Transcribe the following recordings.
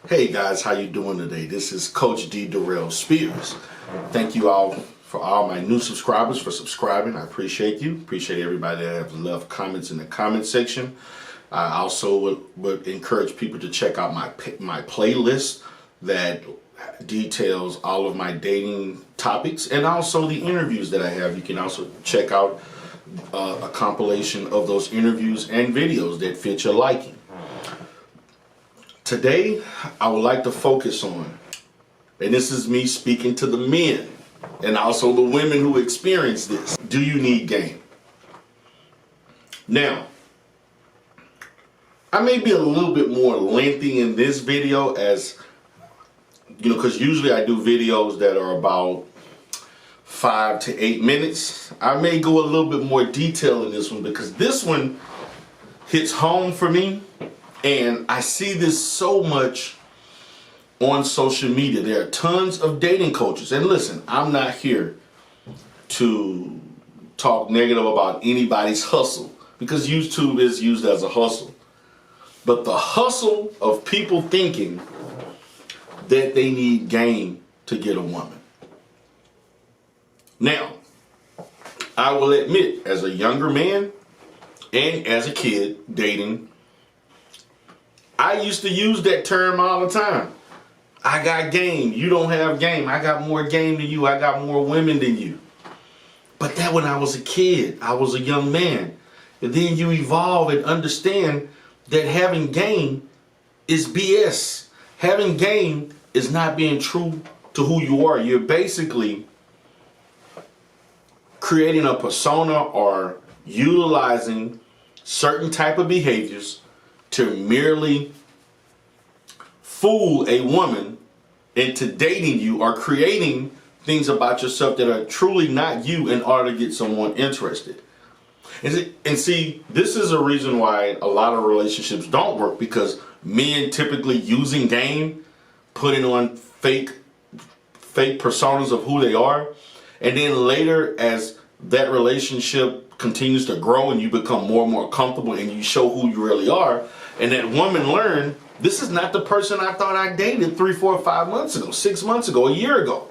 Hey guys, how you doing today? This is Coach D. Darrell Spears. Thank you all for all my new subscribers for subscribing. I appreciate you. Appreciate everybody that have left comments in the comment section. I also would encourage people to check out my playlist that details all of my dating topics and also the interviews that I have. You can also check out a compilation of those interviews and videos that fit your liking. Today, I would like to focus on, and this is me speaking to the men and also the women who experience this. Do you need game? Now, I may be a little bit more lengthy in this video as, because usually I do videos that are about 5 to 8 minutes. I may go a little bit more detailed in this one because this one hits home for me. And I see this so much on social media. There are tons of dating coaches. And listen, I'm not here to talk negative about anybody's hustle because YouTube is used as a hustle. But the hustle of people thinking that they need game to get a woman. Now, I will admit, as a younger man and as a kid dating, I used to use that term all the time. I got game. You don't have game. I got more game than you. I got more women than you. But that when I was a kid, I was a young man. And then you evolve and understand that having game is BS. Having game is not being true to who you are. You're basically creating a persona or utilizing certain type of behaviors to merely fool a woman into dating you or creating things about yourself that are truly not you in order to get someone interested. And see, this is a reason why a lot of relationships don't work, because men typically using game, putting on fake personas of who they are, and then later as that relationship continues to grow and you become more and more comfortable and you show who you really are, and that woman learned, this is not the person I thought I dated 3, 4, 5 months ago, 6 months ago, a year ago.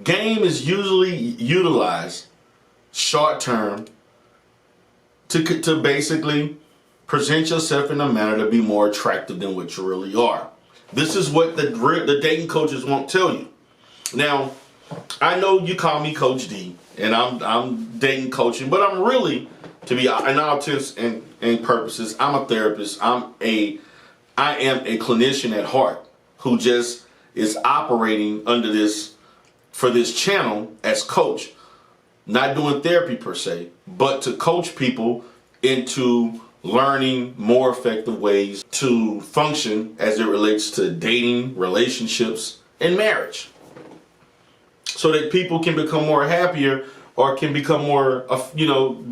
Game is usually utilized short term to basically present yourself in a manner to be more attractive than what you really are. This is what the dating coaches won't tell you. Now, I know you call me Coach D, and I'm dating coaching, but I'm really, to be in all intents and purposes, I'm a therapist. I am a clinician at heart who just is operating under for this channel as coach, not doing therapy per se, but to coach people into learning more effective ways to function as it relates to dating, relationships, and marriage, so that people can become more happier or can become more,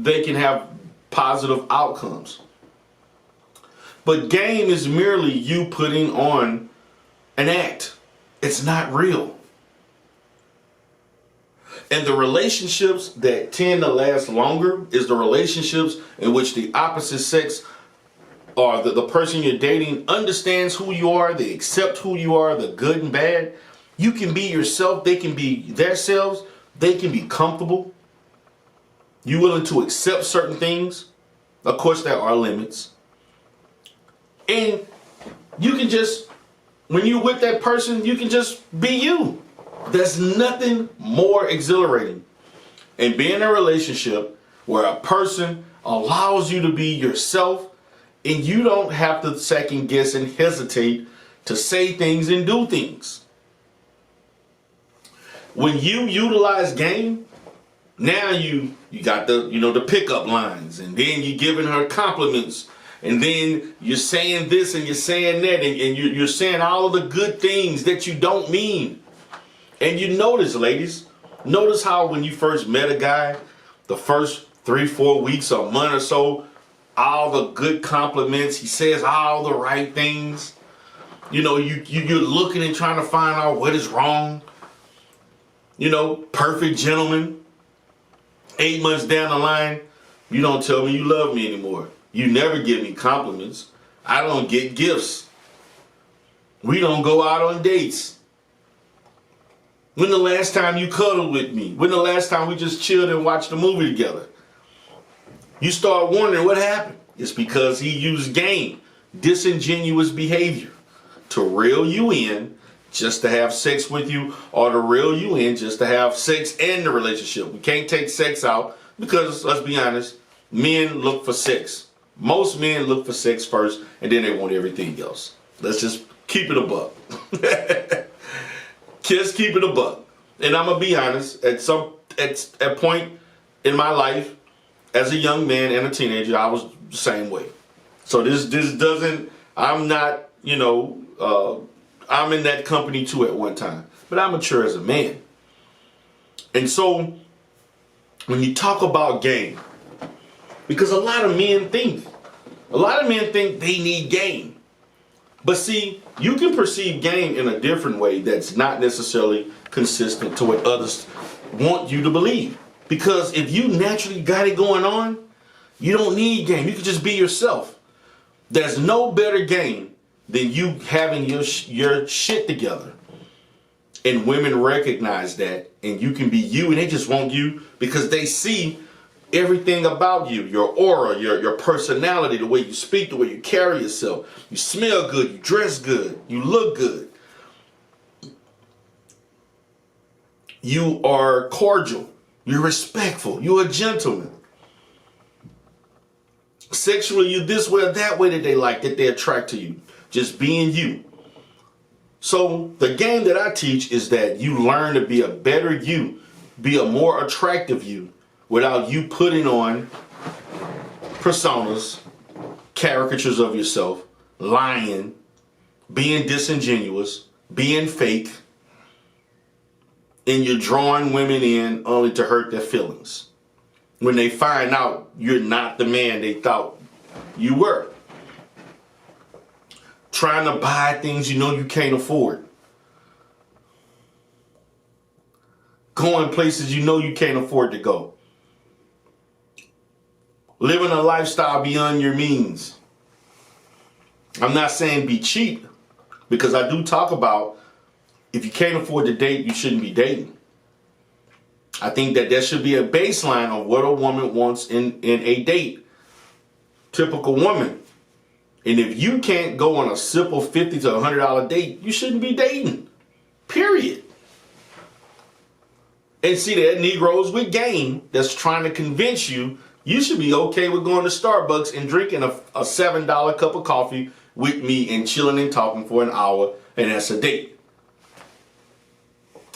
they can have positive outcomes. But game is merely you putting on an act. It's not real. And the relationships that tend to last longer is the relationships in which the opposite sex or the person you're dating understands who you are, they accept who you are, the good and bad. You can be yourself, they can be themselves, they can be comfortable. You're willing to accept certain things. Of course, there are limits. And you can just, when you're with that person, you can just be you. There's nothing more exhilarating in being in a relationship where a person allows you to be yourself and you don't have to second guess and hesitate to say things and do things. When you utilize game, now you got the pickup lines, and then you're giving her compliments, and then you're saying this and you're saying that, and you're saying all of the good things that you don't mean. And you notice, ladies, notice how when you first met a guy, the first 3, 4 weeks or a month or so, all the good compliments, he says all the right things. You're looking and trying to find out what is wrong. Perfect gentleman. 8 months down the line, you don't tell me you love me anymore. You never give me compliments. I don't get gifts. We don't go out on dates. When the last time you cuddled with me? When the last time we just chilled and watched a movie together? You start wondering what happened. It's because he used game, disingenuous behavior, to reel you in just to have sex with you, or to reel you in just to have sex and the relationship. We can't take sex out because, let's be honest, men look for sex. Most men look for sex first, and then they want everything else. Let's just keep it a buck. Just keep it a buck. And I'm gonna be honest. At a point in my life, as a young man and a teenager, I was the same way. So this doesn't. I'm not. I'm in that company too at one time. But I'm mature as a man. And so when you talk about game, because a lot of men think they need game. But see, you can perceive game in a different way that's not necessarily consistent to what others want you to believe. Because if you naturally got it going on, you don't need game. You can just be yourself. There's no better game than you having your shit together. And women recognize that, and you can be you, and they just want you because they see everything about you, your aura, your personality, the way you speak, the way you carry yourself. You smell good, you dress good, you look good. You are cordial, you're respectful, you're a gentleman. Sexually, you this way or that way that they like, that they attract to you. Just being you. So the game that I teach is that you learn to be a better you, be a more attractive you, without you putting on personas, caricatures of yourself, lying, being disingenuous, being fake, and you're drawing women in only to hurt their feelings when they find out you're not the man they thought you were. Trying to buy things you know you can't afford. Going places you know you can't afford to go. Living a lifestyle beyond your means. I'm not saying be cheap, because I do talk about if you can't afford to date, you shouldn't be dating. I think that there should be a baseline of what a woman wants in a date. Typical woman. And if you can't go on a simple $50 to $100 date, you shouldn't be dating. Period. And see, that Negroes with game that's trying to convince you you should be okay with going to Starbucks and drinking a $7 cup of coffee with me and chilling and talking for an hour, and that's a date.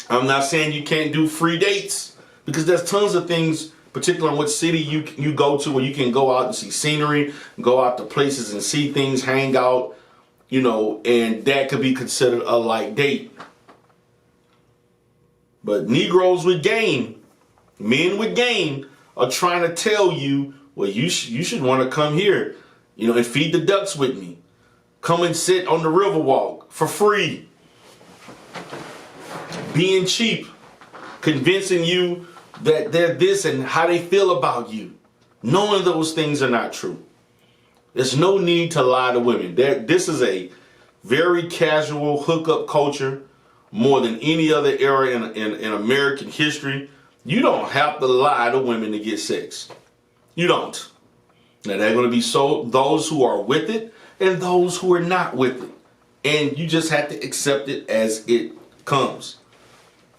I'm not saying you can't do free dates, because there's tons of things, particularly in what city you go to, where you can go out and see scenery, go out to places and see things, hang out, and that could be considered a light date. But Negroes with game, men with game, are trying to tell you, well, you should want to come here, and feed the ducks with me. Come and sit on the Riverwalk for free. Being cheap, convincing you that they're this and how they feel about you. Knowing those things are not true. There's no need to lie to women. This is a very casual hookup culture, more than any other era in American history. You don't have to lie to women to get sex. You don't. Now, there are going to be those who are with it and those who are not with it. And you just have to accept it as it comes.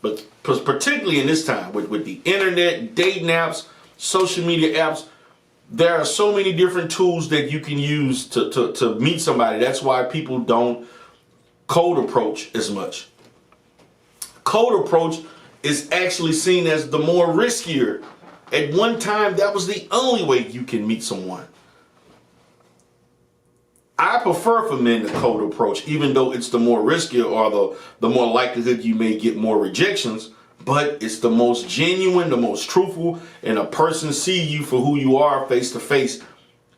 But particularly in this time, with the internet, dating apps, social media apps, there are so many different tools that you can use to meet somebody. That's why people don't cold approach as much. Cold approach is actually seen as the more riskier. At one time, that was the only way you can meet someone. I prefer for men to cold approach, even though it's the more riskier, or the more likelihood you may get more rejections. But it's the most genuine, the most truthful, and a person see you for who you are face to face,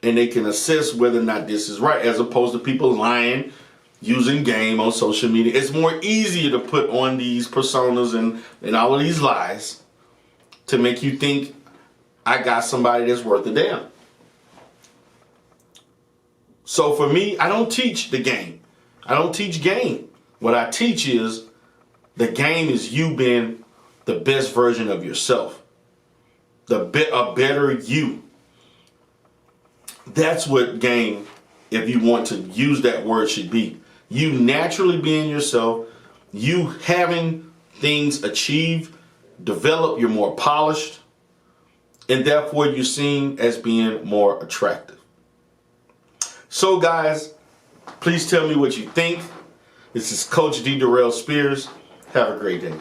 and they can assess whether or not this is right, as opposed to people lying, using game on social media. It's more easier to put on these personas and all of these lies to make you think I got somebody that's worth a damn. So for me, I don't teach the game. I don't teach game. What I teach is the game is you being the best version of yourself. A better you. That's what game, if you want to use that word, should be. You naturally being yourself, you having things achieved, develop, you're more polished, and therefore you're seen as being more attractive. So guys, please tell me what you think. This is Coach D. Darrell Spears. Have a great day.